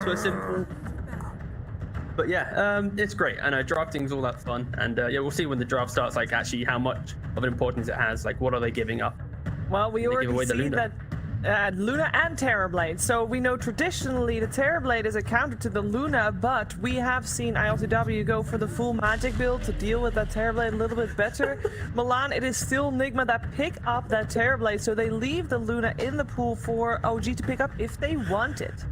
to a simple. But yeah, it's great. I know drafting's all that fun, and yeah, we'll see when the draft starts. Like actually, how much of an importance it has. Like, what are they giving up? Well, we already see that Luna and Terrorblade. So we know traditionally the Terrorblade is a counter to the Luna, but we have seen ILTW go for the full magic build to deal with that Terrorblade a little bit better. Milan, it is still NIGMA that pick up that Terrorblade, so they leave the Luna in the pool for OG to pick up if they want it.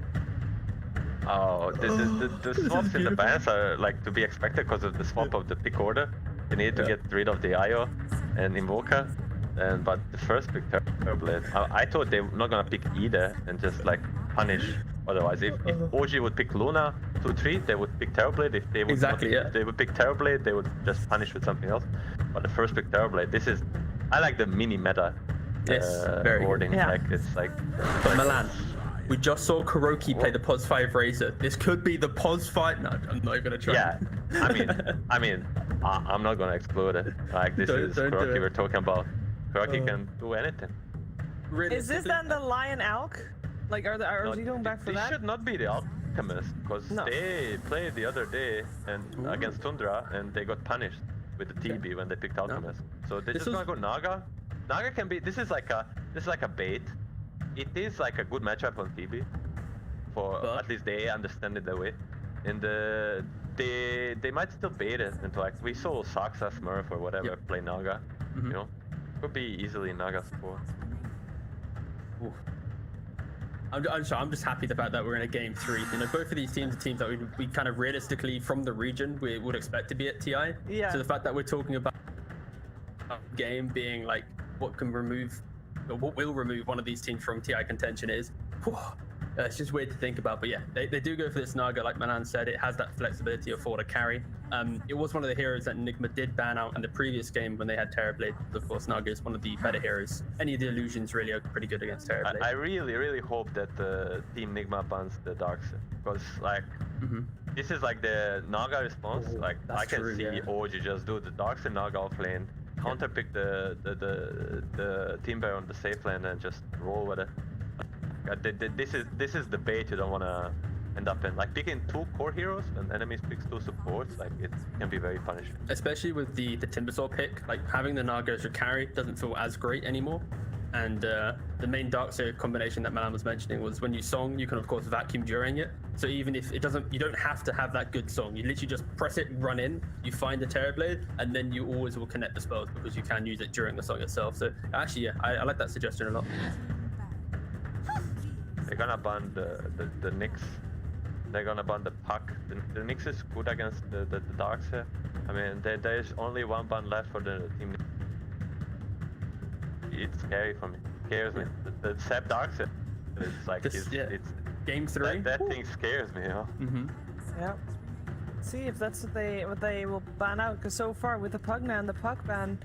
Oh, the swaps in the bans are like to be expected because of the swap of the pick order. They need to get rid of the IO and Invoker. But the first pick Terrorblade, I thought they were not gonna pick either and just like punish. Otherwise, if OG would pick Luna 2-3, they would pick Terrorblade. If they would if they would pick Terrorblade, they would just punish with something else. But the first pick Terrorblade, this is, I like the mini meta wording. Yeah. Like it's like. But Milan, we just saw Kuroki play the POS 5 Razor. This could be the POS 5. No, I'm not even gonna try. Yeah, I mean, I'm not gonna explode it. Like this is Kuroki we're talking about. Kuroki can do anything. Really, is this then the Lion Elk? Like, are we going back for that? This should not be the Alchemist, because they played the other day and against Tundra, and they got punished with the TB when they picked Alchemist. So they're just gonna go Naga. Naga can be. This is like a bait. It is like a good matchup on TB, for at least they understand it that way, and they might still bait it into like we saw Saksa, Smurf or whatever play Naga, you know, could be easily Naga support. I'm just happy the fact that we're in a game 3. You know, both of these teams are teams that we kind of realistically from the region we would expect to be at TI. Yeah. So the fact that we're talking about a game being like what can remove. What will remove one of these teams from TI contention is, it's just weird to think about, but yeah, they do go for this Naga, like Manan said. It has that flexibility of forward carry. It was one of the heroes that NIGMA did ban out in the previous game when they had Terrorblade. Of course, Naga is one of the better heroes. Any of the illusions really are pretty good against Terrorblade. I really hope that the team NIGMA bans the Darkseid, because like this is like the Naga response. Like I can see OG just do the Darkseid Naga off lane, counterpick the team bear on the safe lane and just roll with it. This is the bait you don't want to end up in. Like picking 2 core heroes and enemies picks 2 supports, like it can be very punishing. Especially with the Timbersaw pick, like having the Naga as your carry doesn't feel as great anymore. And the main Darkseid combination that Malan was mentioning was when you song, you can of course vacuum during it. So even if it doesn't, you don't have to have that good song. You literally just press it, run in, you find the Terrorblade, and then you always will connect the spells because you can use it during the song itself. So actually, yeah, I like that suggestion a lot. They're gonna ban the Nyx. They're gonna ban the Puck. The Nyx is good against the Darkseid. I mean, there's only 1 ban left for the team. It's scary for me. It scares me. The Seb Darkseid. It's like it's game 3. That thing scares me, you know. Yeah. See if that's what they will ban out. Because so far with the Pugna and the Puck ban,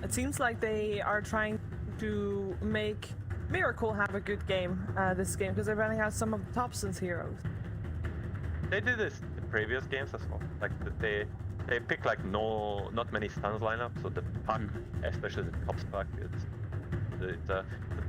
it seems like they are trying to make Miracle have a good game this game, because they're running out some of the Thompson's heroes. They did this the previous games as well. Like they pick like not many stuns lineup, so the Puck, especially the top Puck, it's a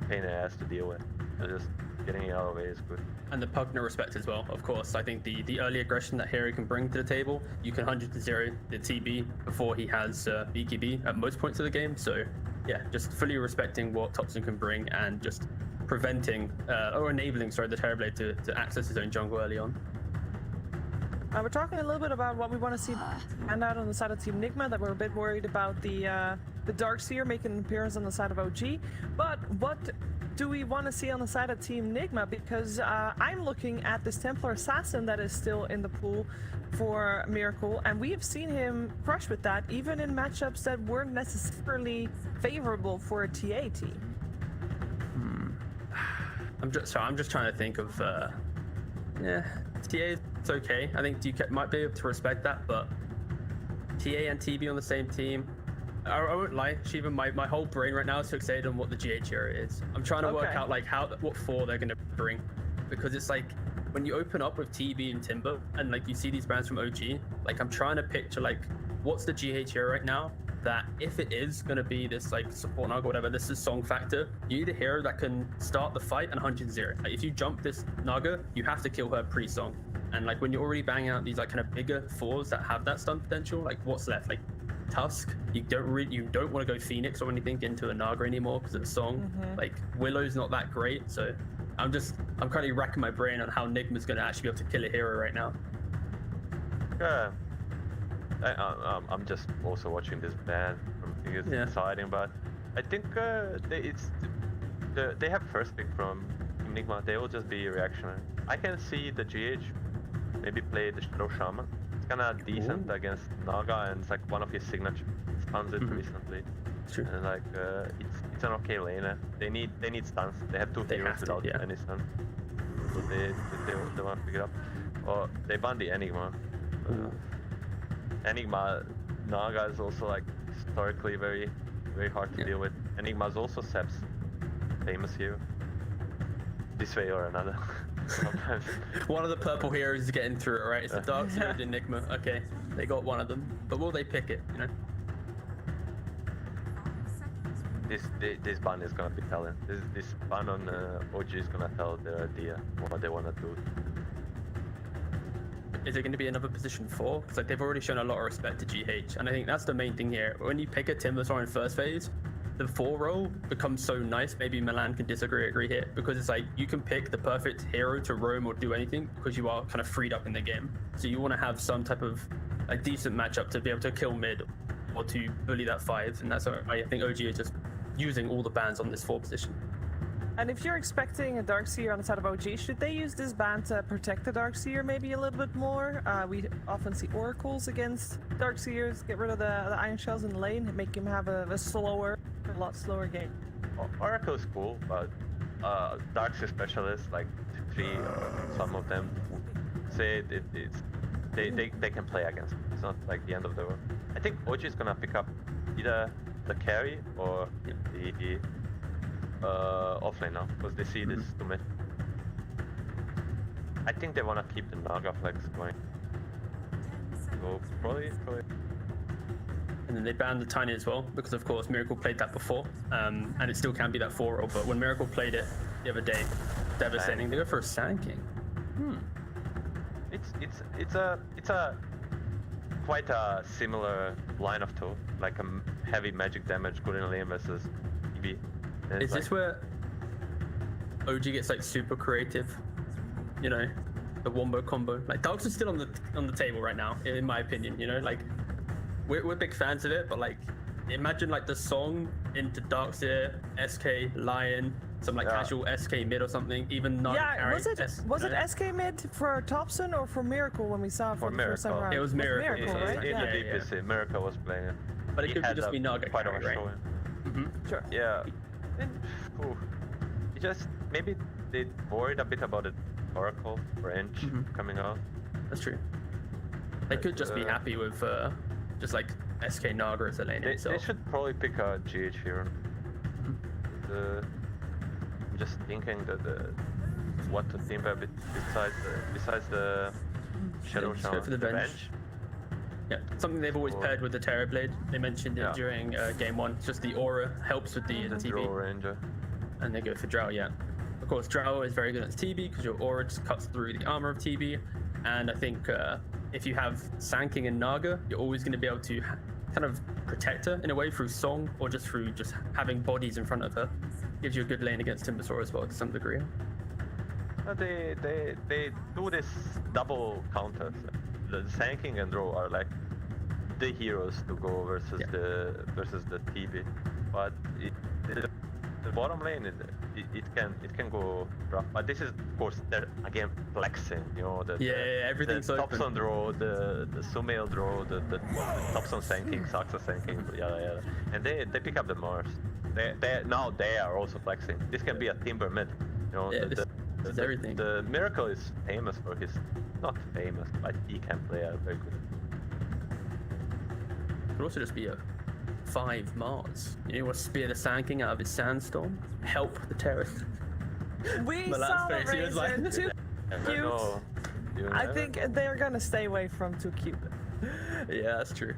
pain in the ass to deal with. So just getting it out of the way is good. And the Pugna respect as well, of course. I think the early aggression that Hero can bring to the table, you can 100-0 the TB before he has BKB at most points of the game. So yeah, just fully respecting what Thompson can bring and just preventing or enabling, sorry, the Terrorblade to access his own jungle early on. We're talking a little bit about what we want to see hand out on the side of Team NIGMA, that we're a bit worried about the Darkseer making an appearance on the side of OG. But what do we want to see on the side of Team NIGMA? Because I'm looking at this Templar Assassin that is still in the pool for Miracle, and we have seen him crush with that, even in matchups that weren't necessarily favorable for a TA team. I'm just trying to think of TA it's okay. I think DK might be able to respect that, but TA and TB on the same team, I won't lie, Shiva, my whole brain right now is fixated on what the GH era is. I'm trying to work out like what 4 they're gonna bring, because it's like when you open up with TB and Timber and like you see these brands from OG, like I'm trying to picture like what's the GH era right now that if it is going to be this like support Naga or whatever, this is song factor, you need a hero that can start the fight and 100-0. Like, if you jump this Naga, you have to kill her pre-song. And like when you're already banging out these like kind of bigger fours that have that stun potential, like what's left? Like Tusk, you don't want to go Phoenix or anything into a Naga anymore because of the song. Like Willow's not that great, so I'm currently racking my brain on how Nigma's going to actually be able to kill a hero right now. Yeah. I'm just also watching this ban. It's exciting, but I think they have first pick from Enigma. They will just be reactionary. I can see the GH maybe play the Shadow Shaman. It's kind of decent against Naga, and it's like one of his signature stuns it recently. True. And like it's an okay laner. They need stuns. They have two heroes without any stuns, so they want to pick it up. Or they ban the Enigma. Enigma Naga is also like historically very hard to deal with. Enigma is also Seb's famous hero. This way or another. Sometimes. One of the purple heroes is getting through it, right? It's the Dark Seer of Enigma. Okay, they got one of them, but will they pick it? You know. This ban is gonna be telling. This ban on OG is gonna tell their idea what they wanna do. Is it going to be another position 4? Because like they've already shown a lot of respect to GH, and I think that's the main thing here. When you pick a Timbersaw in first phase, the 4 role becomes so nice. Maybe Milan can agree here, because it's like you can pick the perfect hero to roam or do anything because you are kind of freed up in the game. So you want to have some type of a decent matchup to be able to kill mid or to bully that 5, and that's why I think OG is just using all the bans on this 4 position. And if you're expecting a Darkseer on the side of OG, should they use this ban to protect the Darkseer maybe a little bit more? We often see Oracles against Darkseers, get rid of the Iron Shells in the lane, and make him have a lot slower game. Oracle is cool, but Darkseer specialists, like 3 or some of them, say they can play against it. It's not like the end of the world. I think OG is gonna pick up either the carry or the offlane now, because they see this too mid. I think they want to keep the Naga flex going. So probably. And then they banned the Tiny as well, because of course Miracle played that before, and it still can be that 4 roll. But when Miracle played it the other day, devastating. They go for a Sand King. It's a quite a similar line of two, like a heavy magic damage, good in lane versus EB. Is this where OG gets like super creative? You know, the wombo combo. Like Darks is still on the table right now, in my opinion. You know, like we're big fans of it, but like imagine like the song into Darkseer, SK Lion, some like casual SK mid or something. Even not was it SK mid for Thompson or for Miracle when we saw it for the first time around? It was Miracle, right? In the DPC, Miracle was playing it. But it could just be Naga quite carry, right? Sure. Yeah. Cool. It just maybe they worried a bit about the Oracle for ENG coming out. That's true. They could just be happy with just like SK Naga as a lane itself. They should probably pick a GH hero. I'm just thinking that what to think a bit besides the Shadow Shaman. For the bench. Yeah, something they've always paired with the Terrorblade. They mentioned it during Game 1. It's just the aura helps with the TB. Draw Ranger. And they go for Drow, Of course, Drow is very good at TB because your aura just cuts through the armor of TB. And I think if you have Sand King and Naga, you're always going to be able to kind of protect her in a way through song or just through just having bodies in front of her. Gives you a good lane against Timbersaw as well to some degree. They do this double counters. The Sand King and Drow are like the heroes to go versus the TB, but the bottom lane it can go rough. But this is of course they're again flexing, you know, everything's the open. Thompson Drow, the Sumail Drow, the Thompson Sand King, Saxa Sand King, and they pick up the Mars. They are also flexing. This can be a Timber mid, you know. This everything. The Miracle is famous for his, not famous, but he can play a very good. Could also just be a 5 Mars. You know, spear the Sand King out of his sandstorm, help the terrorists. We saw the Razor, too cute. I think they're gonna stay away from too cute. Yeah, that's true.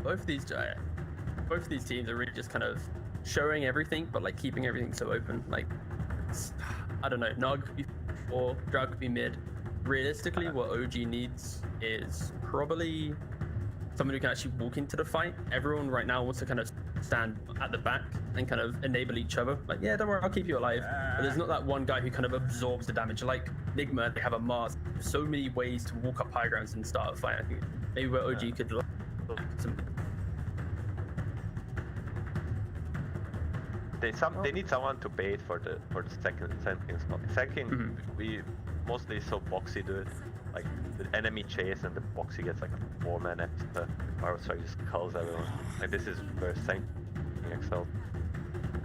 both of these teams are really just kind of showing everything, but like keeping everything so open. Like, I don't know, Nog could be or Drag could be mid. Realistically, what OG needs is probably someone who can actually walk into the fight. Everyone right now wants to kind of stand at the back and kind of enable each other. Like, yeah, don't worry, I'll keep you alive. But there's not that one guy who kind of absorbs the damage. Like NIGMA, they have a Mars. So many ways to walk up high grounds and start a fight. I think maybe where OG could look some. They need someone to bait for the second spot. Second, we mostly saw Boxy do it. Like the enemy chase and the Boxy gets like a 4-man extra, or so he just culls everyone. Like this is where Sank excelled.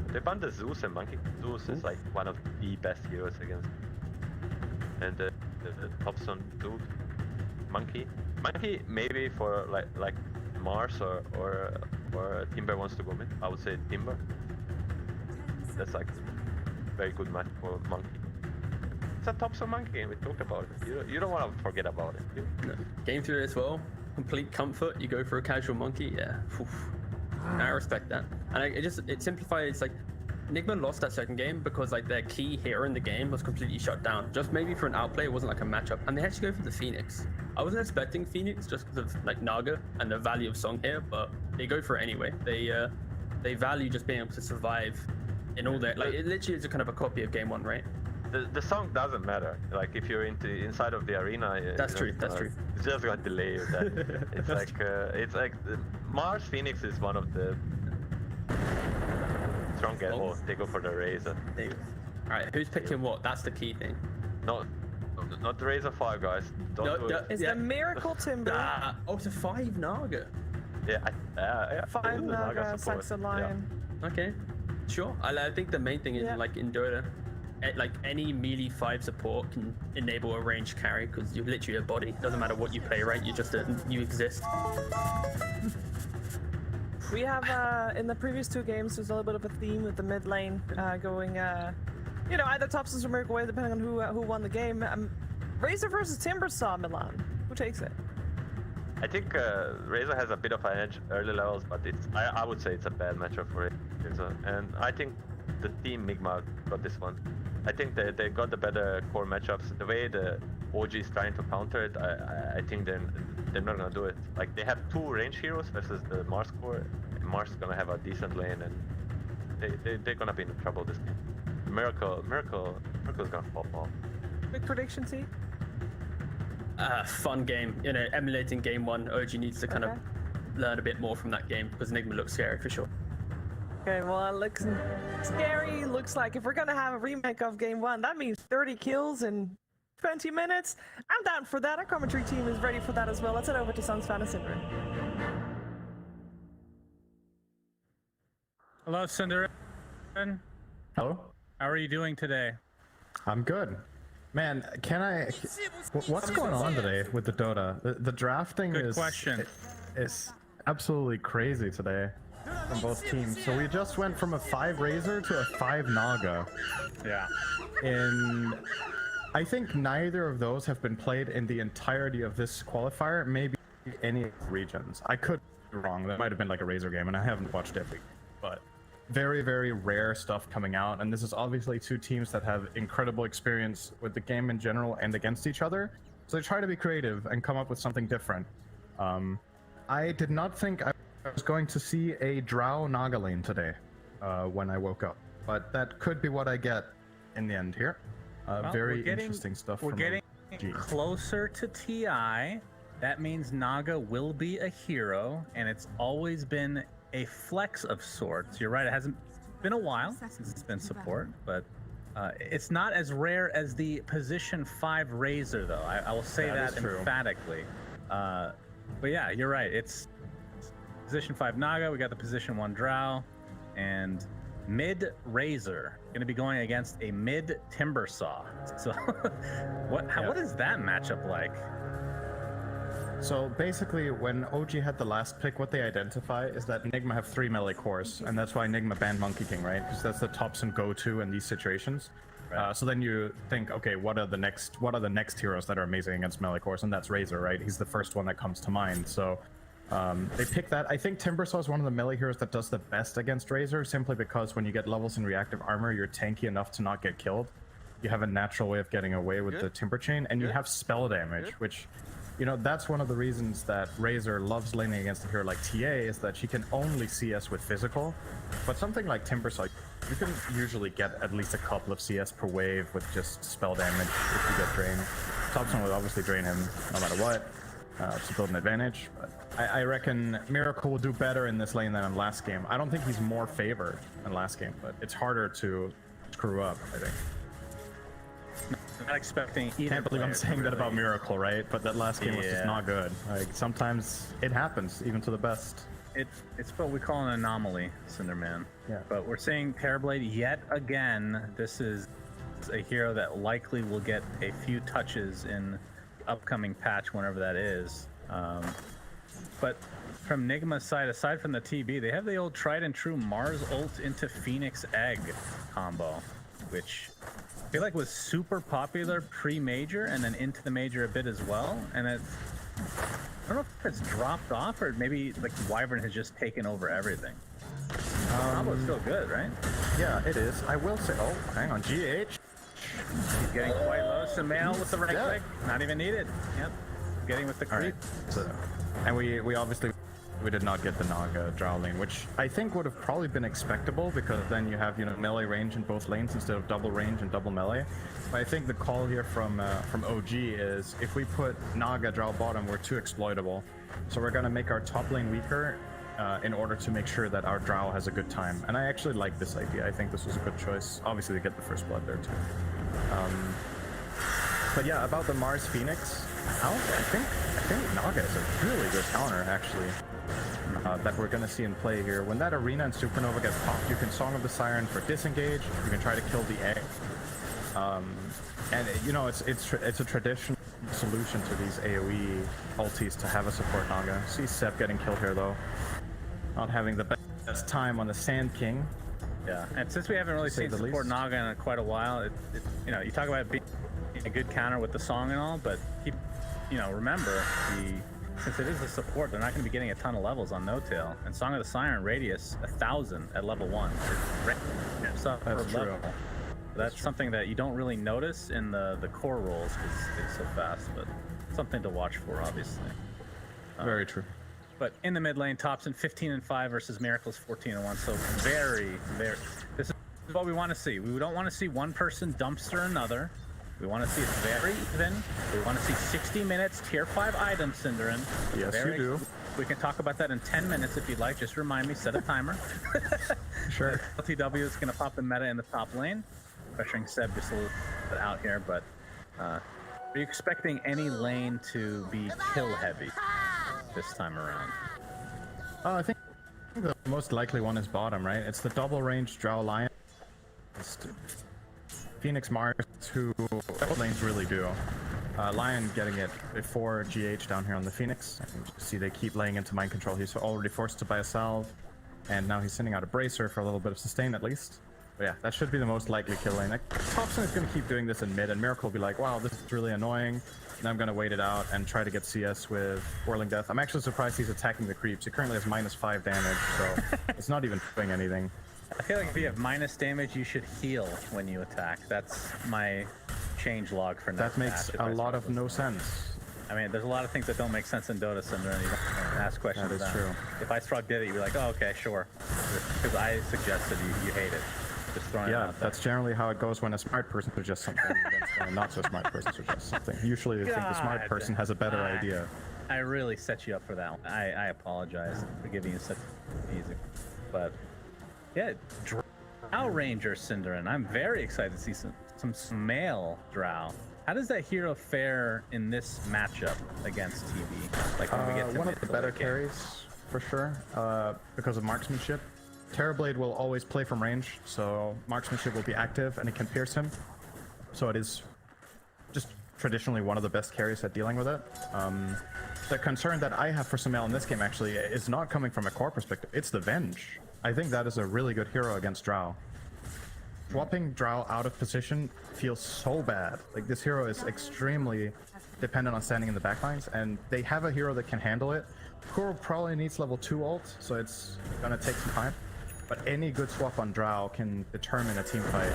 They banned the Zeus and Monkey. Zeus is like one of the best heroes against. And the Thompson dude, Monkey maybe for like Mars or Timber wants to go mid. I would say Timber. That's like a very good match for Monkey. It's a Thompson Monkey game, we talked about it. You don't want to forget about it. No. Game 3 as well, complete comfort, you go for a casual Monkey, yeah. I respect that. And it simplifies, like, NIGMA lost that second game because like their key hero in the game was completely shut down. Just maybe for an outplay, it wasn't like a matchup. And they had to go for the Phoenix. I wasn't expecting Phoenix just because of like Naga and the value of Song here, but they go for it anyway. They value just being able to survive in all their, like, it literally is a kind of a copy of game 1, right? The song doesn't matter. Like if you're inside of the arena, that's true. That's true. It's just gonna delay you. It's like Mars Phoenix is one of the strong get. Oh, they go for the Razor. All right, who's picking what? That's the key thing. Not the Razor 5 guys. Don't do it. It's the Miracle Timber. It's a 5 Naga. Yeah. 5 Naga, Saxon Lion. Yeah. Okay, sure. I think the main thing is like in Dota, like any melee 5 support can enable a ranged carry because you're literally a body. Doesn't matter what you play, right? You exist. We have in the previous 2 games, there's a little bit of a theme with the mid lane going, you know, either Topsons or Miracle Wave, depending on who won the game. Razor versus Timbersaw, Milan. Who takes it? I think Razor has a bit of an edge early levels, but I would say it's a bad matchup for Razor. And I think the team NIGMA got this one. I think they got the better core matchups. The way the OG is trying to counter it, I think they're not gonna do it. Like they have 2 range heroes versus the Mars core. And Mars is gonna have a decent lane, and they're gonna be in trouble this game. Miracle's gonna fall off. Big prediction, T? Fun game. You know, emulating game 1. OG needs to kind of learn a bit more from that game because NIGMA looks scary for sure. Okay, well, it looks scary. Looks like if we're gonna have a remake of game 1, that means 30 kills in 20 minutes. I'm down for that. Our commentary team is ready for that as well. Let's head over to Suns Fan and Cinder. Hello, Cinder. Hello. How are you doing today? I'm good. Man, what's going on today with the Dota? The drafting Good question. is absolutely crazy today from both teams. So we just went from a 5 Razor to a 5 Naga. Yeah. I think neither of those have been played in the entirety of this qualifier, maybe any regions. I could be wrong. That might have been like a Razor game, and I haven't watched every. But very, very rare stuff coming out, and this is obviously 2 teams that have incredible experience with the game in general and against each other. So they try to be creative and come up with something different. I did not think I was going to see a Drow Naga lane today when I woke up, but that could be what I get in the end here. Very interesting stuff. We're getting closer to TI. That means Naga will be a hero, and it's always been a flex of sorts. You're right, it hasn't been a while since it's been support, but it's not as rare as the position 5 Razor, though. I will say that emphatically. But yeah, you're right. It's position 5 Naga, we got the position 1 Drow, and mid Razor going to be going against a mid Timbersaw. So what is that matchup like? So basically, when OG had the last pick, what they identify is that NIGMA have 3 melee cores, and that's why NIGMA banned Monkey King, right? Because that's the tops and go-to in these situations. Right. So then you think, okay, what are the next heroes that are amazing against melee cores? And that's Razor, right? He's the first one that comes to mind. So They picked that. I think Timbersaw is one of the melee heroes that does the best against Razor, simply because when you get levels in reactive armor, you're tanky enough to not get killed. You have a natural way of getting away with the Timber Chain, and you have spell damage, which, you know, that's one of the reasons that Razor loves laning against a hero like TA, is that she can only CS with physical. But something like Timbersaw, you can usually get at least a couple of CS per wave with just spell damage if you get drained. Thompson will obviously drain him no matter what, to build an advantage. But I reckon Miracle will do better in this lane than in last game. I don't think he's more favored than last game, but it's harder to screw up, I think. Not expecting either. Can't believe I'm saying that about Miracle, right? But that last game was just Yeah. not good. Like, sometimes it happens, even to the best. It's what we call an anomaly, Cinderman. Yeah. But we're seeing Terrorblade yet again. This is a hero that likely will get a few touches in the upcoming patch, whenever that is. But from NIGMA's side, aside from the TB, they have the old tried and true Mars ult into Phoenix Egg combo, which I feel like was super popular pre-major and then into the major a bit as well. And it's, I don't know if it's dropped off or maybe like Wyvern has just taken over everything. Combo's still good, right? Yeah, it is. I will say, oh, hang on, GH. He's getting quite low. Samael with the right click. Not even needed. Yep. Getting with the creep. So, and we obviously we did not get the Naga Drow lane, which I think would have probably been expectable, because then you have, you know, melee range in both lanes instead of double range and double melee. But I think the call here from OG is, if we put Naga Drow bottom, we're too exploitable. So we're gonna make our top lane weaker in order to make sure that our Drow has a good time. And I actually like this idea. I think this was a good choice. Obviously, to get the first blood there too. But yeah, about the Mars Phoenix, I think Naga is a really good counter, actually, that we're going to see in play here. When that Arena and Supernova get popped, you can Song of the Siren for disengage. You can try to kill the egg. And you know, it's a traditional solution to these AoE ultis to have a support Naga. See Seb getting killed here though, not having the best time on the Sand King. Yeah, and since we haven't really seen support Naga in quite a while, you know, you talk about being a good counter with the song and all, but keep, you know, remember, since it is a support, they're not going to be getting a ton of levels on No Tail. And Song of the Siren radius 1,000 at level 1. It's up per level. That's something that you don't really notice in the core rolls because it's so fast, but something to watch for, obviously. Very true. But in the mid lane, Thompson 15-5 versus Miracles 14-1. So very. This is what we want to see. We don't want to see one person dumpster another. We want to see it very even. We want to see 60 minutes, tier 5 items, Cinderin. Yes, you do. We can talk about that in 10 minutes if you'd like. Just remind me, set a timer. Sure. LTW is going to pop the meta in the top lane. Pressuring Seb just a little bit out here, but are you expecting any lane to be kill heavy this time around? Oh, I think the most likely one is bottom, right? It's the double range Drow Lion. Phoenix Mars, who both lanes really do. Lion getting it before GH down here on the Phoenix. And you see they keep laying into mind control. He's already forced to buy a salve, and now he's sending out a bracer for a little bit of sustain at least. But yeah, that should be the most likely kill lane. Like, Thompson is going to keep doing this in mid, and Miracle will be like, wow, this is really annoying. And I'm going to wait it out and try to get CS with Whirling Death. I'm actually surprised he's attacking the creeps. He currently has -5 damage, so it's not even doing anything. I feel like if you have minus damage, you should heal when you attack. That's my change log for next That makes match, a lot of no sense. I mean, there's a lot of things that don't make sense in Dota, Cinder, and you don't ask questions That is about. true. If I Strug did it, you'd be like, oh, okay, sure. Because I suggested you hate it. Just throwing it Yeah, out there. that's generally how it goes when a smart person suggests something against when a not so smart person suggests something. Usually they think the smart God. person has a better idea. I really set you up for that one. I apologize for giving you such easy. But, yeah, Drow Ranger, Cinder, and I'm very excited to see some male Drow. How does that hero fare in this matchup against TV? Like when we get to One mid of the to better late game? carries, for sure, because of marksmanship. Terrorblade will always play from range, so marksmanship will be active and it can pierce him. So it is just traditionally one of the best carries at dealing with it. The concern that I have for Samael in this game actually is not coming from a core perspective, it's the Venge. I think that is a really good hero against Drow. swapping Drow out of position feels so bad. Like, this hero is extremely dependent on standing in the backlines, and they have a hero that can handle it. Kuro probably needs level 2 ult, so it's gonna take some time. But any good swap on Drow can determine a team fight,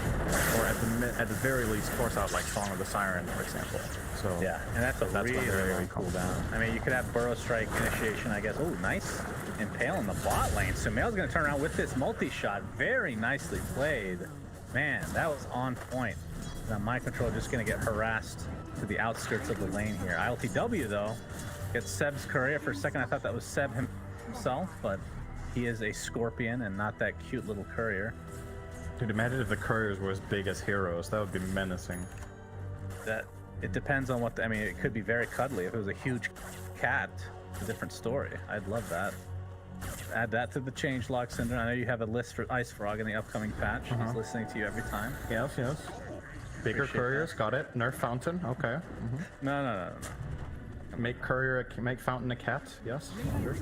or at the very least force out like Song of the Siren, for example. So yeah, and that's when really, they're really cool down. I mean, you could have Burrow Strike initiation, I guess. Oh, nice impale in the bot lane. So Sumail's gonna turn around with this multi-shot. Very nicely played. Man, that was on point. Now my control just gonna get harassed to the outskirts of the lane here. ILTW though gets Seb's courier. For a second I thought that was Seb himself, but he is a scorpion and not that cute little courier. Dude, imagine if the couriers were as big as heroes. That would be menacing. That it depends on what I mean, it could be very cuddly. If it was a huge cat, it's a different story. I'd love that. Add that to the changelog, Cinder. I know you have a list for Ice Frog in the upcoming patch. He's listening to you every time. Yes, yes. Bigger Appreciate couriers, that. got it. Nerf Fountain, okay. No. Make courier, make Fountain a cat, yes.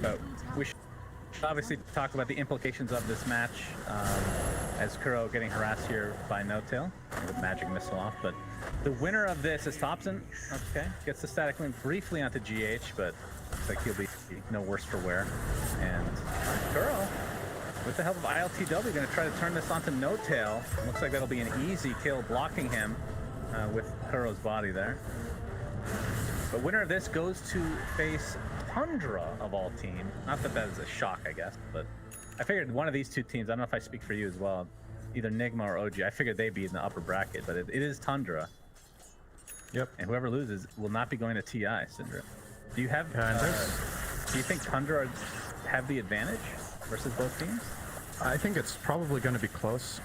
So we should obviously talk about the implications of this match, as Kuro getting harassed here by No-Tail with magic missile off. But the winner of this is Thompson. Okay, gets the static link briefly onto GH, but looks like he'll be no worse for wear. And Kuro, with the help of ILTW, going to try to turn this onto No-Tail. Looks like that'll be an easy kill, blocking him with Kuro's body there. But winner of this goes to face Tundra of all teams. Not that that is a shock, I guess, but I figured one of these two teams, I don't know if I speak for you as well, either NIGMA or OG, I figured they'd be in the upper bracket, but it is Tundra. Yep. And whoever loses will not be going to TI, Syndra. Do you have, do you think Tundra have the advantage versus both teams? I think it's probably going to be close.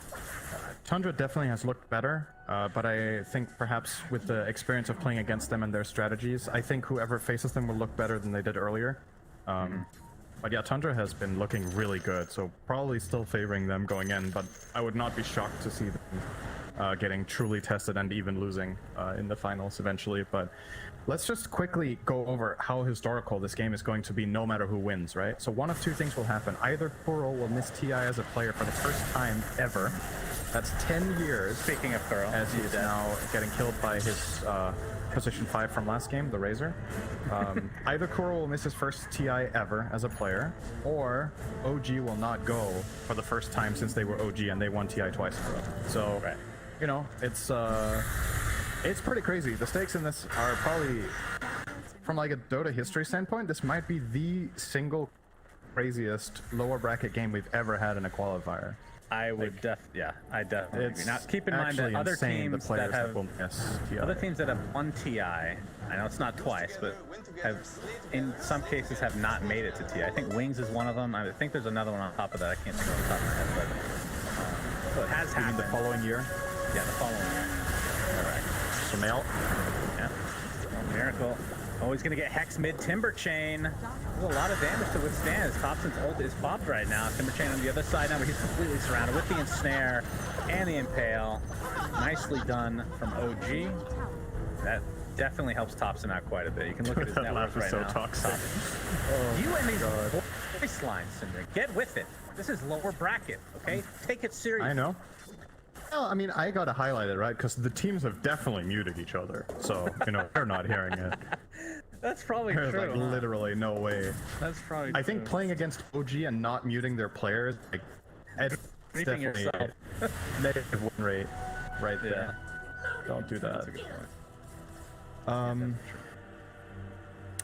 Tundra definitely has looked better, but I think perhaps with the experience of playing against them and their strategies, I think whoever faces them will look better than they did earlier. But yeah, Tundra has been looking really good, so probably still favoring them going in, but I would not be shocked to see them getting truly tested and even losing in the finals eventually. But let's just quickly go over how historical this game is going to be no matter who wins, right? So one of two things will happen. Either Kuro will miss TI as a player for the first time ever. That's 10 years. Speaking of Kuro, as he is now getting killed by his position 5 from last game, the Razor. Either Kuro will miss his first TI ever as a player, or OG will not go for the first time since they were OG and they won TI twice in a row. So, you know, it's pretty crazy. The stakes in this are probably, from like a Dota history standpoint, this might be the single craziest lower bracket game we've ever had in a qualifier. I would I definitely agree. Now keep in mind that other teams that have won TI, I know it's not twice, but have in some cases have not made it to TI. I think Wings is one of them. I think there's another one on top of that. I can't think of the top of my head, but so it has happened. The following year? Yeah, the following year. All right. Sumail. Yeah. Oh, Miracle. Oh, he's gonna get Hex mid Timber Chain. There's a lot of damage to withstand as Thompson's ult is popped right now. Timber Chain on the other side now, but he's completely surrounded with the ensnare and the impale. Nicely done from OG. That definitely helps Thompson out quite a bit. You can look at his net worth right now. Toxic. You and these voice lines, Cinder. Get with it. This is lower bracket, okay? Take it seriously. I know. Well, I mean, I gotta highlight it, right? Because the teams have definitely muted each other. So, you know, they're not hearing it. That's probably There's true. like literally no way. That's probably I think playing against OG and not muting their players, like, it's Reaping definitely yourself. negative win rate right there. Don't do that. That's a good point.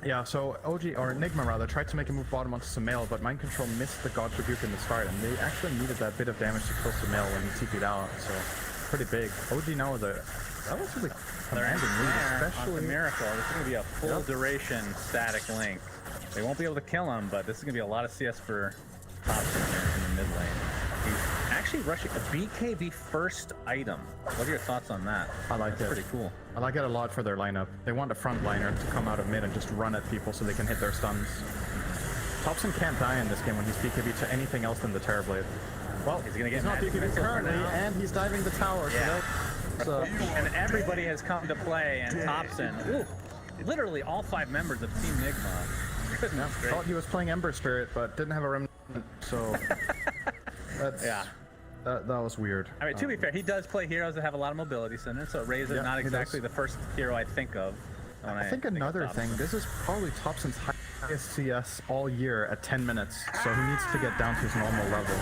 Yeah, so OG, or Enigma rather, tried to make a move bottom onto Sumail, but Mind Control missed the God's Rebuke in the start, and they actually needed that bit of damage to kill Sumail when he TP'd out, so pretty big. OG now with a relatively commanding lead, especially... Miracle. This is going to be a full duration static link. They won't be able to kill him, but this is going to be a lot of CS for Thompson here in the mid lane. He's actually rushing a BKB first item. What are your thoughts on that? I like it. Pretty cool. I like it a lot for their lineup. They want a frontliner to come out of mid and just run at people so they can hit their stuns. Thompson can't die in this game when he's BKB to anything else than the Terrorblade. Well, he's gonna get not BKB currently, and he's diving the tower. Yeah. So And everybody has come to play, and Thompson, literally all 5 members of Team NIGMA. Goodness gracious. thought he was playing Ember Spirit, but didn't have a remnant, so that's That was weird. I mean, to be fair, he does play heroes that have a lot of mobility center, so Razor Yeah, not he exactly does. the first hero I think of. When I think of another thing, Thompson. this is probably Thompson's highest CS all year at 10 minutes, so he needs to get down to his normal level.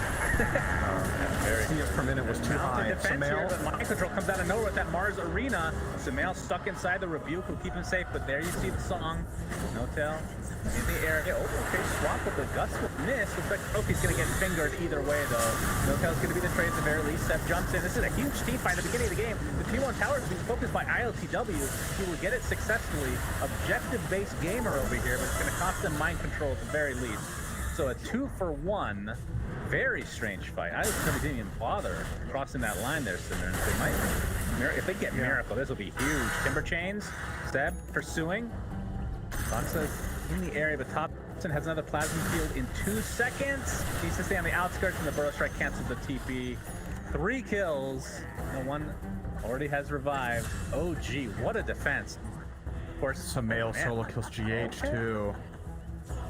CS per minute was too high. Defense here, but mind control comes out of nowhere with that Mars Arena. Sumail stuck inside the rebuke will keep him safe, but there you see the song. No tail in the air. Oh, okay, swap, but the Gus will miss. Looks like Trophy's gonna get fingered either way though. No tail's gonna be the trade at the very least. Seth jumps in. This is a huge team fight at the beginning of the game. The T1 tower is being focused by ILTW. He will get it successfully. Objective-based gamer over here, but it's gonna cost them mind control at the very least. So a 2-for-1. Very strange fight. ILTW didn't even bother crossing that line there, Cinder. They might, if they get Miracle, this will be huge. Timber chains, Seb pursuing. Foxa in the area, but Thompson has another plasma field in 2 seconds. Needs to stay on the outskirts, and the Burrow Strike cancels the TP. 3 kills. No one already has revived. Oh, gee, what a defense. Of course, Sumail solo kills GH too.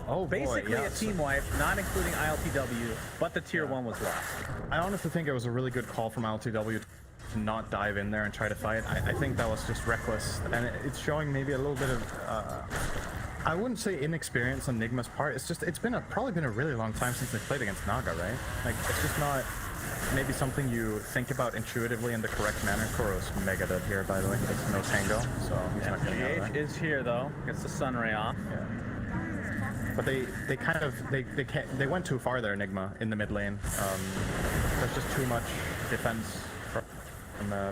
Oh boy, basically yeah, a team wipe, not including ILTW, but the tier 1 was lost. I honestly think it was a really good call from LTW to not dive in there and try to fight. I think that was just reckless, and it's showing maybe a little bit of, I wouldn't say inexperience on NIGMA's part. It's just, it's been probably been a really long time since they played against Naga, right? Like, it's just not maybe something you think about intuitively in the correct manner. Kuro's mega dead here, by the way. He has no tango, so he's not getting out of GH there. is here though, gets the sunray off. Yeah. But they kind of they went too far there, Enigma, in the mid lane. There's just too much defense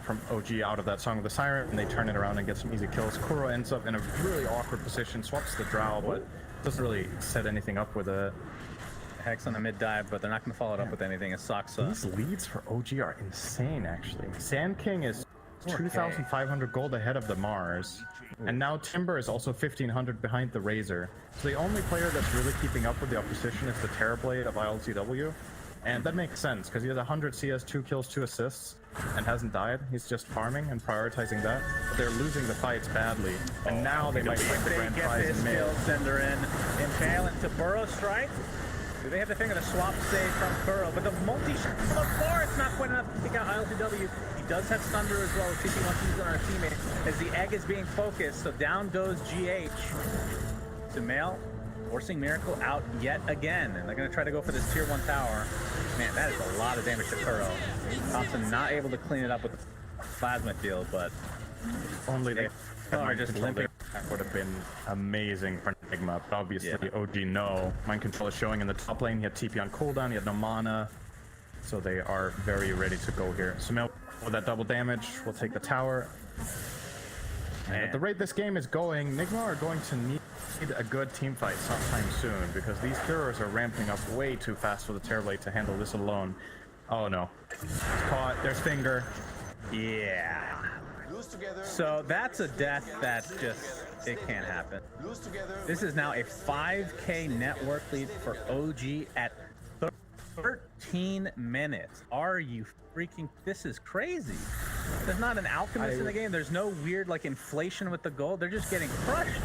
from OG out of that Song of the Siren, and they turn it around and get some easy kills. Kuro ends up in a really awkward position, swaps the Drow, but doesn't really set anything up with it. Hex on the mid dive, but they're not going to follow it up with anything. It's Soxa. These leads for OG are insane, actually. Sand King is 2,500 gold ahead of the Mars, and now Timber is also 1,500 behind the Razor. So the only player that's really keeping up with the opposition is the Terrorblade of ILTW, and that makes sense because he has 100 CS, 2 kills, 2 assists, and hasn't died. He's just farming and prioritizing that. But they're losing the fights badly, and now they might find the grand prize in mid. Sender in Impale into Burrow Strike. Do they have the finger to swap save from Burrow? But the multi-shot so far, it's not quite enough to take out ILTW. He does have Thunder as well, if he wants to use it on a teammate, as the egg is being focused. So down goes GH. Sumail forcing Miracle out yet again. And they're going to try to go for this tier 1 tower. Man, that is a lot of damage to Kuro. Thompson not able to clean it up with the plasma field, but Only they are just limping. That would have been amazing for Enigma, but obviously OG no. Mind control is showing in the top lane. He had TP on cooldown, he had no mana, so they are very ready to go here. Sumail with that double damage will take the tower. And at the rate this game is going, Nigma are going to need a good team fight sometime soon, because these heroes are ramping up way too fast for the Terrorblade to handle this alone. Oh no. It's caught. There's Finger. Yeah. So that's a death that just, it can't happen. This is now a 5K network lead for OG at 13 minutes. Are you freaking, this is crazy. There's not an alchemist in the game. There's no weird like inflation with the gold. They're just getting crushed.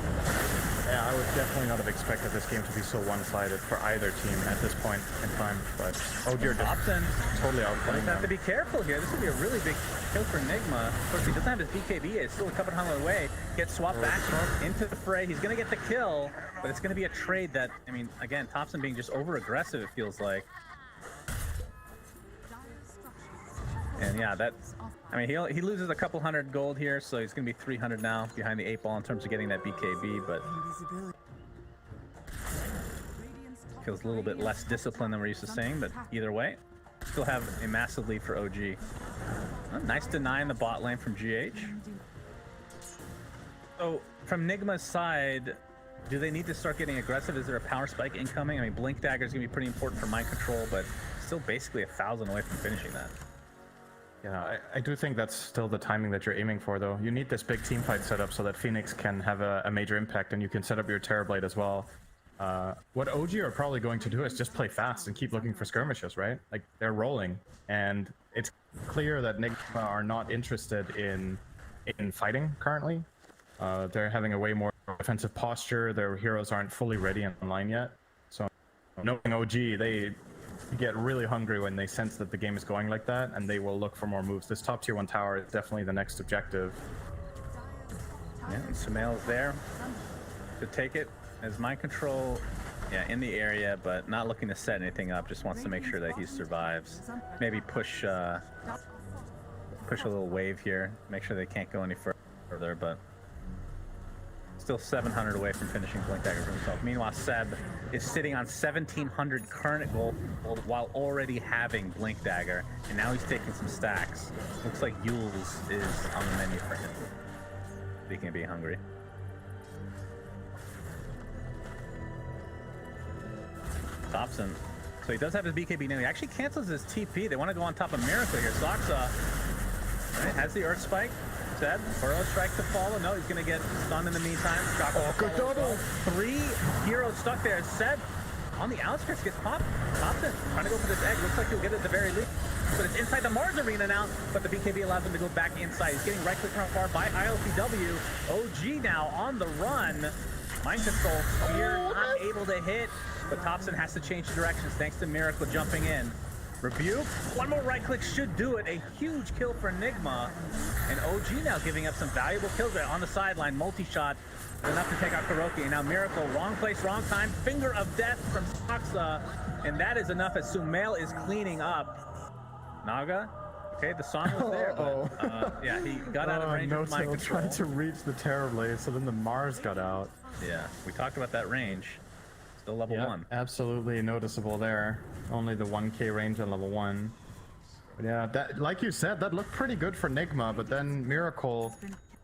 Yeah, I would definitely not have expected this game to be so one-sided for either team at this point in time, but OG are Thompson just totally outplaying have to them. be careful here. This would be a really big kill for Enigma. Of course, he doesn't have his BKB. It's still a couple hundred away. Gets swapped back into the fray. He's going to get the kill, but it's going to be a trade that, I mean, again, Thompson being just over-aggressive, it feels like. And yeah, that's, I mean, he loses a couple hundred gold here, so he's going to be 300 now behind the 8 ball in terms of getting that BKB, but feels a little bit less disciplined than we're used to seeing, but either way, still have a massive lead for OG. Nice deny in the bot lane from GH. So from Nigma's side, do they need to start getting aggressive? Is there a power spike incoming? I mean, Blink Dagger is going to be pretty important for mind control, but still basically 1,000 away from finishing that. Yeah, I do think that's still the timing that you're aiming for, though. You need this big team fight set up so that Phoenix can have a major impact, and you can set up your Terrorblade as well. What OG are probably going to do is just play fast and keep looking for skirmishes, right? Like, they're rolling, and it's clear that NIGMA are not interested in fighting currently. They're having a way more defensive posture. Their heroes aren't fully ready and online yet. So, knowing OG, they get really hungry when they sense that the game is going like that, and they will look for more moves. This top tier 1 tower is definitely the next objective. Yeah, and Sumail's there to take it as mind control. Yeah, in the area, but not looking to set anything up. Just wants to make sure that he survives. Maybe push a little wave here. Make sure they can't go any further, but still 700 away from finishing Blink Dagger for himself. Meanwhile, Seb is sitting on 1,700 current gold while already having Blink Dagger, and now he's taking some stacks. Looks like Yule's is on the menu for him. Speaking of being hungry. Thompson. So he does have his BKB now. He actually cancels his TP. They want to go on top of Miracle here. Soxa has the Earth Spike. Seb, Burrow Strike to follow. No, he's going to get stunned in the meantime. Good double. 3 heroes stuck there. Seb on the outskirts gets popped. Thompson trying to go for this egg. Looks like he'll get it at the very least. But it's inside the Mars Arena now. But the BKB allows him to go back inside. He's getting right click from afar by ILTW. OG now on the run. Mind control here, not able to hit. But Thompson has to change directions thanks to Miracle jumping in. Rebuke, one more right click should do it. A huge kill for NIGMA. And OG now giving up some valuable kills there on the sideline. Multi-shot, enough to take out Kuroki. And now Miracle, wrong place, wrong time. Finger of death from Soxa. And that is enough as Sumail is cleaning up. Naga, okay, the song was there, but yeah, he got out of range of mind control. Tried to reach the Terror Blade, so then the Mars got out. Yeah, we talked about that range. Still level 1. Absolutely noticeable there. Only the 1k range on level 1. But yeah, that, like you said, that looked pretty good for NIGMA, but then Miracle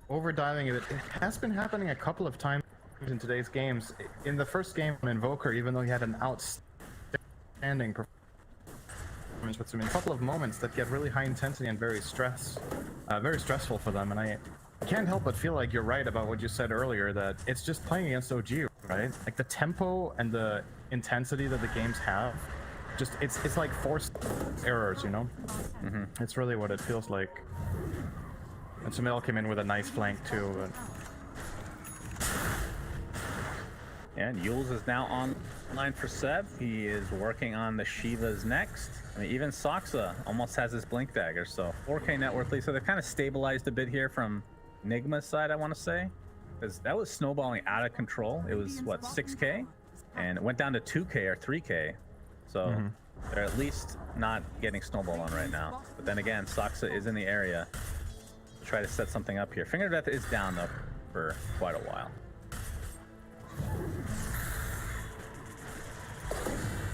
overdiving it. It has been happening a couple of times in today's games. In the first game on Invoker, even though he had an outstanding performance with some a couple of moments that get really high intensity and very stressful for them, and I can't help but feel like you're right about what you said earlier, that it's just playing against OG, right? Like the tempo and the intensity that the games have, just it's like forced errors, you know? It's really what it feels like. And Sumail came in with a nice flank too. And Yules is now online for Seb. He is working on the Shivas next. I mean, even Soxa almost has his Blink Dagger, so 4k net worth lead. So they've kind of stabilized a bit here from NIGMA's side, I want to say. Because that was snowballing out of control. It was, what, 6k? And it went down to 2k or 3k. So they're at least not getting snowball on right now. But then again, Soxa is in the area to try to set something up here. Finger of Death is down, though, for quite a while.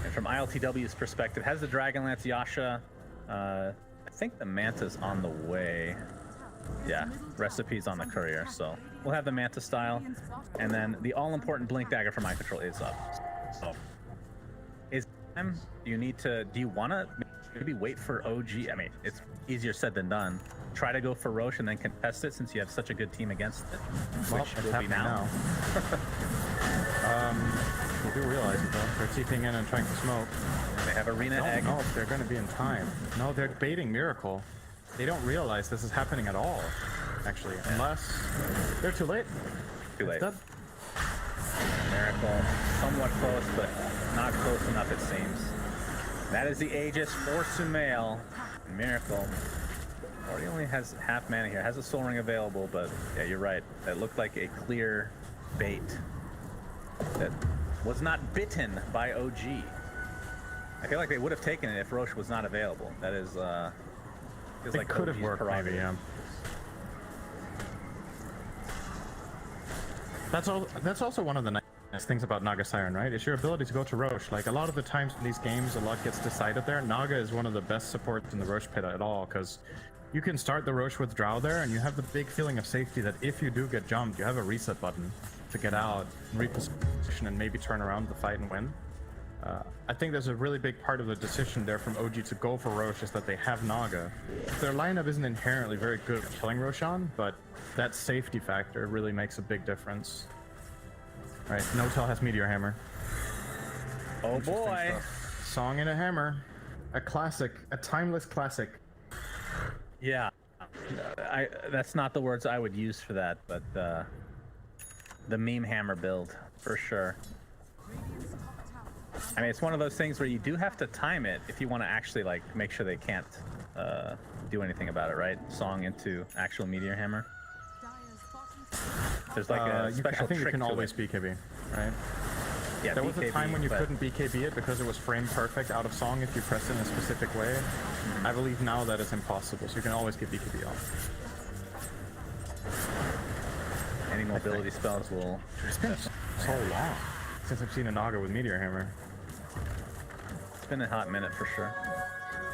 And from ILTW's perspective, has the Dragonlance Yasha. I think the Manta's on the way. Yeah, Recipe's on the courier, so we'll have the Manta style. And then the all-important Blink Dagger for Mind Control is up. So, do you want to maybe wait for OG? I mean, it's easier said than done. Try to go for Roche and then contest it since you have such a good team against it. Well, Which will be now. We do realize it though. They're TPing in and trying to smoke. They have Arena Egg. I don't know if they're going to be in time. No, they're baiting Miracle. They don't realize this is happening at all, actually, unless they're too late. Too late. Dead. Miracle, somewhat close, but not close enough, it seems. That is the Aegis for Sumail. Miracle already only has half mana here. Has a Soul Ring available, but yeah, you're right. That looked like a clear bait that was not bitten by OG. I feel like they would have taken it if Roche was not available. That is, feels like could have OG's worked, maybe, yeah. That's also one of the nice things about Naga Siren, right? Is your ability to go to Roche. Like, a lot of the times in these games, a lot gets decided there. Naga is one of the best supports in the Roche pit at all, because you can start the Roche with Drow there, and you have the big feeling of safety that if you do get jumped, you have a reset button to get out and reposition and maybe turn around the fight and win. I think there's a really big part of the decision there from OG to go for Roche is that they have Naga. Their lineup isn't inherently very good at killing Roshan, but that safety factor really makes a big difference. Alright, Notel has Meteor Hammer. Oh boy! Song and a Hammer. A classic. A timeless classic. Yeah. That's not the words I would use for that, but the meme hammer build, for sure. I mean, it's one of those things where you do have to time it if you want to actually like make sure they can't do anything about it, right? Song into actual meteor hammer. There's like a special I think trick you can to always it. BKB, right? Yeah, There was a BKB, time when you but- couldn't BKB it because it was frame perfect out of song if you pressed it in a specific way. I believe now that it's impossible, so you can always get BKB off. Any mobility spells will. It's been so long since I've seen a Naga with Meteor Hammer. It's been a hot minute for sure.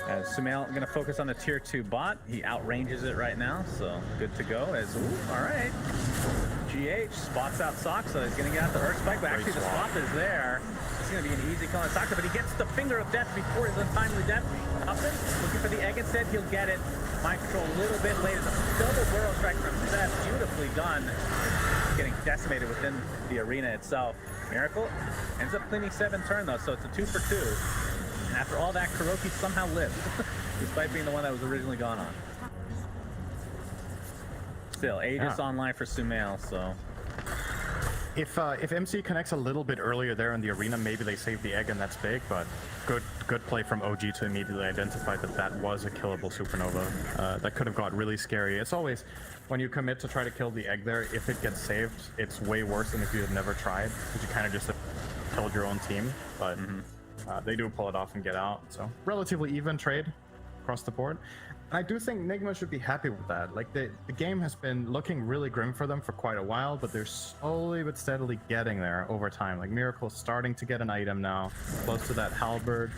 As Sumail gonna focus on the tier 2 bot. He outranges it right now, so good to go. As all right, GH spots out Soxa. He's gonna get out the Earth Spike, but actually the swap is there. It's gonna be an easy kill on Soxa, but he gets the finger of death before his untimely death. Upton looking for the egg instead. He'll get it. Mind control a little bit late. It's a double burrow strike from Seth. Beautifully done. Getting decimated within the arena itself. Miracle ends up cleaning 7 turn though, so it's a 2 for 2. And after all that, Kuroki somehow lived, despite being the one that was originally gone on. Still, Aegis online for Sumail, so. If MC connects a little bit earlier there in the arena, maybe they save the egg and that's big, but good play from OG to immediately identify that that was a killable supernova. That could have got really scary. It's always, when you commit to try to kill the egg there, if it gets saved, it's way worse than if you had never tried, because you kind of just killed your own team, but they do pull it off and get out, so relatively even trade across the board. I do think NIGMA should be happy with that. Like, the game has been looking really grim for them for quite a while, but they're slowly but steadily getting there over time. Like, Miracle's starting to get an item now, close to that halberd.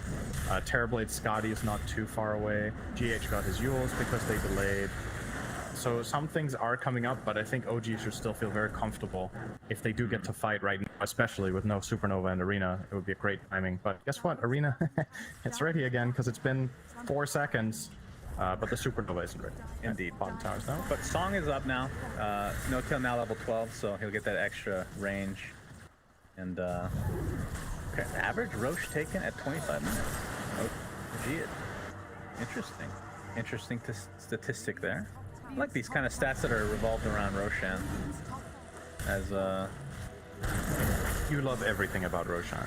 Terrorblade Scotty is not too far away. GH got his Yules because they delayed. So some things are coming up, but I think OG should still feel very comfortable if they do get to fight right now, especially with no Supernova and Arena. It would be a great timing. But guess what? Arena, it's ready again because it's been 4 seconds. But the Supernova isn't ready. Indeed. Bottom towers now. But Song is up now. No Tail now level 12, so he'll get that extra range. And okay, average Roche taken at 25 minutes. Oh, gee, interesting. Interesting statistic there. I like these kind of stats that are revolved around Roshan. As You love everything about Roshan.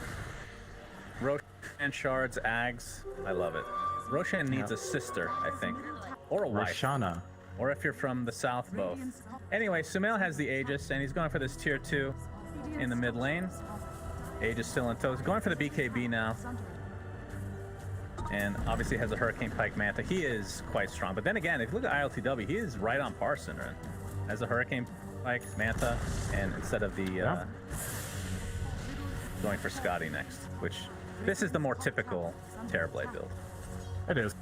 Roshan, shards, Ags, I love it. Roshan needs a sister, I think, or a wife. Roshana. Or if you're from the south, both. Anyway, Sumail has the Aegis, and he's going for this tier 2 in the mid lane. Aegis still in tow. He's going for the BKB now. And obviously has a Hurricane Pike Manta. He is quite strong. But then again, if you look at ILTW, he is right on par, Synderen. Has a Hurricane Pike Manta, and instead of the going for Scotty next, which this is the more typical Terrorblade build. It is.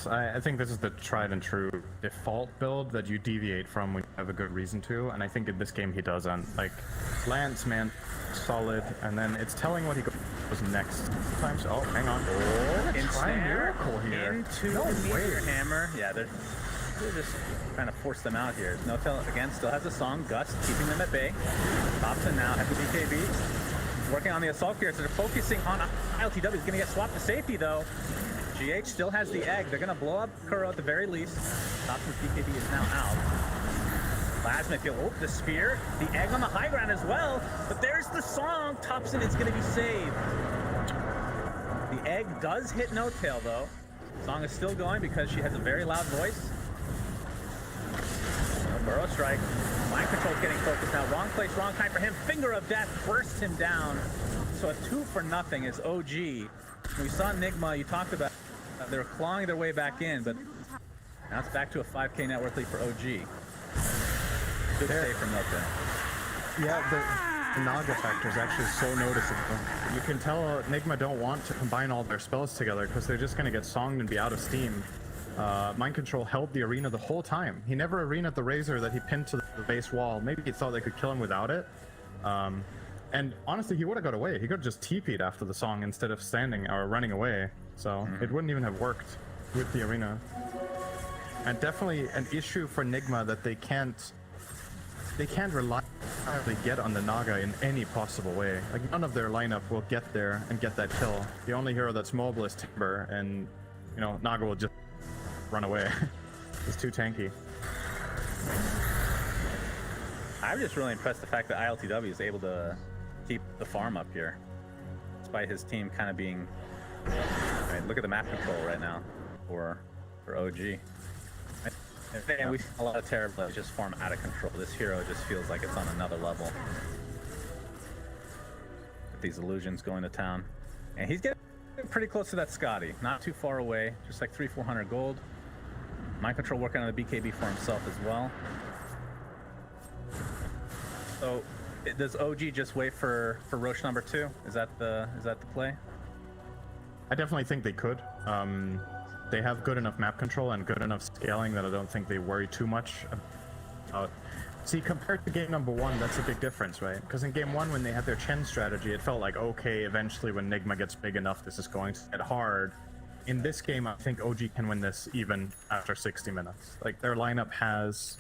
I think this is the tried and true default build that you deviate from when you have a good reason to, and I think in this game he doesn't. Like, Lance, man, solid, and then it's telling what he goes next. Sometimes, oh, hang on. Oh, try Miracle here. Into No the way. Meteor Hammer. Yeah, they're just trying to force them out here. No Tail, again, still has a song. Gust keeping them at bay. Thompson now has the BKB. Working on the assault gear, so they're focusing on ILTW. He's going to get swapped to safety, though. GH still has the egg. They're going to blow up Kuro at the very least. Thompson's BKB is now out. Plasma kill. Oh, the spear. The egg on the high ground as well. But there's the song. Thompson is going to be saved. The egg does hit No Tail, though. Song is still going because she has a very loud voice. Burrow strike. Mind control getting focused now. Wrong place, wrong time for him. Finger of Death bursts him down. So a 2 for nothing is OG. We saw NIGMA, you talked about they're clawing their way back in, but now it's back to a 5k net worth lead for OG. Good save from No Tail. Yeah, the Naga factor is actually so noticeable. You can tell NIGMA don't want to combine all their spells together because they're just going to get songed and be out of steam. Mind Control held the arena the whole time. He never arenaed the Razor that he pinned to the base wall. Maybe he thought they could kill him without it. And honestly, he would have got away. He could have just TP'd after the song instead of standing or running away. So it wouldn't even have worked with the arena. And definitely an issue for NIGMA that they can't reliably get on the Naga in any possible way. Like, none of their lineup will get there and get that kill. The only hero that's mobile is Timber, and you know, Naga will just run away. It's too tanky. I'm just really impressed the fact that ILTW is able to keep the farm up here. despite his team kind of being. I mean, look at the map control right now for OG. And we see a lot of terror plays just form out of control. This hero just feels like it's on another level. With these illusions going to town, and he's getting pretty close to that Scotty. Not too far away, just like 300-400 gold. Mind control working on the BKB for himself as well. So, does OG just wait for Roche number 2? Is that the play? I definitely think they could. They have good enough map control and good enough scaling that I don't think they worry too much about. See, compared to game number 1, that's a big difference, right? Because in game 1, when they had their Chen strategy, it felt like, okay, eventually when Nigma gets big enough, this is going to get hard. In this game, I think OG can win this even after 60 minutes. Like, their lineup has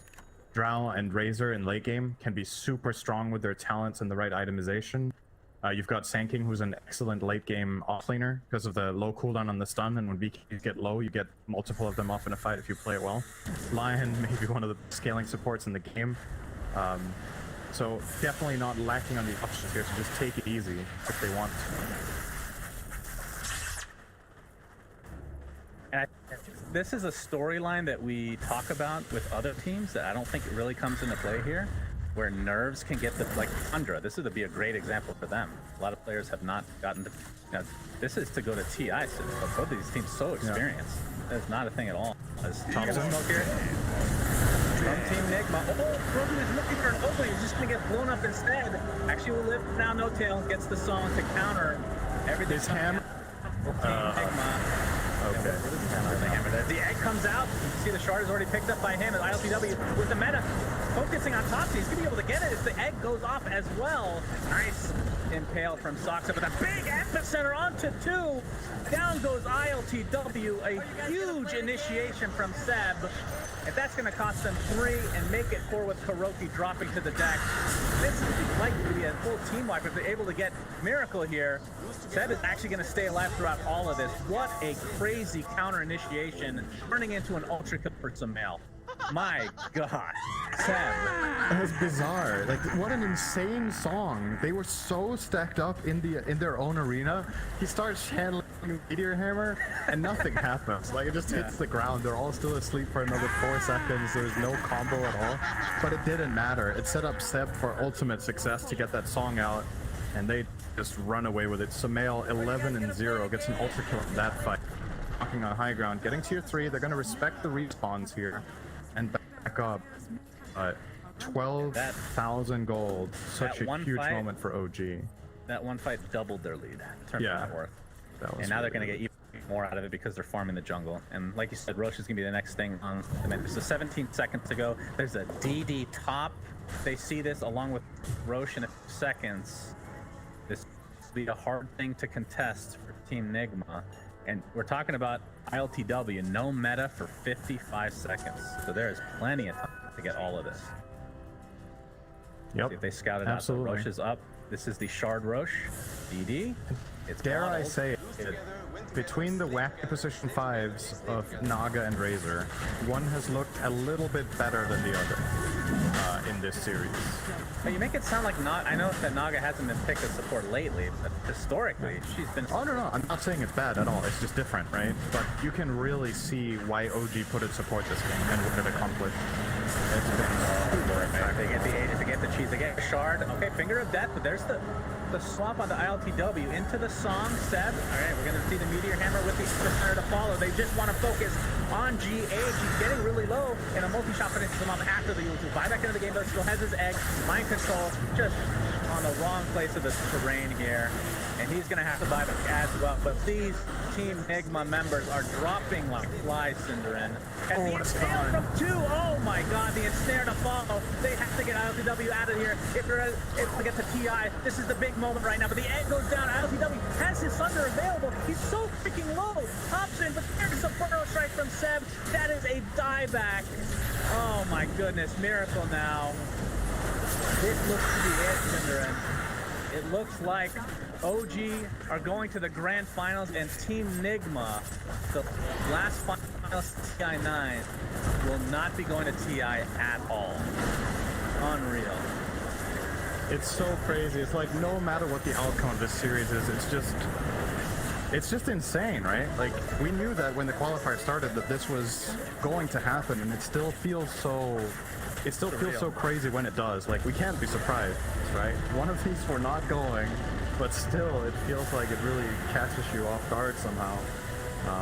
Drow and Razor in late game, can be super strong with their talents and the right itemization. You've got Sanking, who's an excellent late game offlaner because of the low cooldown on the stun, and when BKs get low, you get multiple of them off in a fight if you play it well. Lion may be one of the scaling supports in the game. So definitely not lacking on the options here to just take it easy if they want to. And this is a storyline that we talk about with other teams that I don't think it really comes into play here, where nerves can get the, like Tundra. This would be a great example for them. A lot of players have not gotten to, this is to go to TI, so both of these teams so experienced. That's not a thing at all. As Thompson smoke here. From Team NIGMA. Oh, Broken is looking for an opening. He's just gonna get blown up instead. Actually will live now, No Tail gets the song to counter everything. His hammer. Okay. The egg comes out. You see the shard is already picked up by him as ILTW with the meta focusing on Topsy. He's gonna be able to get it as the egg goes off as well. Nice impale from Soxa, but a big epicenter onto 2. Down goes ILTW. A huge initiation from Seb. If that's going to cost them 3 and make it 4 with Kuroki dropping to the deck, this is likely to be a full team wipe if they're able to get Miracle here. Seb is actually going to stay alive throughout all of this. What a crazy counter initiation, turning into an ultra kill for Sumail. My God, Seb. That was bizarre. Like, what an insane song. They were so stacked up in their own arena. He starts channeling Meteor Hammer, and nothing happens. Like, it just hits the ground. They're all still asleep for another 4 seconds. There's no combo at all. But it didn't matter. It set up Seb for ultimate success to get that song out, and they just run away with it. Sumail 11-0 gets an ultra kill in that fight. Walking on high ground, getting tier 3. They're going to respect the respawns here and back up. 12,000 gold. Such a huge moment for OG. That one fight doubled their lead in terms of net worth. And now they're going to get even more out of it because they're farming the jungle. And like you said, Roche is going to be the next thing on the menu. So 17 seconds to go. There's a DD top. They see this along with Roche in a few seconds. This will be a hard thing to contest for Team NIGMA. And we're talking about ILTW, no meta for 55 seconds. So there is plenty of time to get all of this. Yep. See if they scout it out. So Roche is up. This is the Shard Roche. DD. It's Dare I say it, between the wacky position 5s of Naga and Razor, one has looked a little bit better than the other in this series. But you make it sound like I know that Naga hasn't been picked as support lately, but historically, she's been... Oh, no, I'm not saying it's bad at all. It's just different, right? But you can really see why OG put it support this game and what it accomplished. It's been super effective. They get the Aegis, they get the cheese, they get the Shard. Okay, Finger of Death, but there's the swap on the ILTW into the song. Seb, all right, we're going to see the Meteor Hammer with the center to follow. They just want to focus on GH. He's getting really low, and a multi-shot finishes him off after the ulti. Buy back into the game, though, still has his egg. Mind control, just on the wrong place of the terrain here. And he's going to have to buy back as well. But these Team NIGMA members are dropping like flies, Cinderin. And the ensnare from 2, oh my God, the ensnare to follow. They have to get ILTW out of here. If to get to TI, this is the big moment right now. But the egg goes down. ILTW has his thunder available. He's so freaking low. Hobson, but there's a burrow strike from Seb. That is a dieback. Oh my goodness, Miracle now. This looks to be it, Cinderin. It looks like OG are going to the grand finals, and Team NIGMA, the last finals TI9, will not be going to TI at all. Unreal. It's so crazy. It's like no matter what the outcome of this series is, it's just insane, right? Like we knew that when the qualifier started that this was going to happen, and it still feels so crazy when it does. Like we can't be surprised, right? One of these we're not going, but still it feels like it really catches you off guard somehow.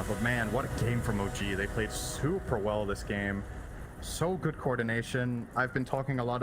But man, what a game from OG. They played super well this game. So good coordination. I've been talking a lot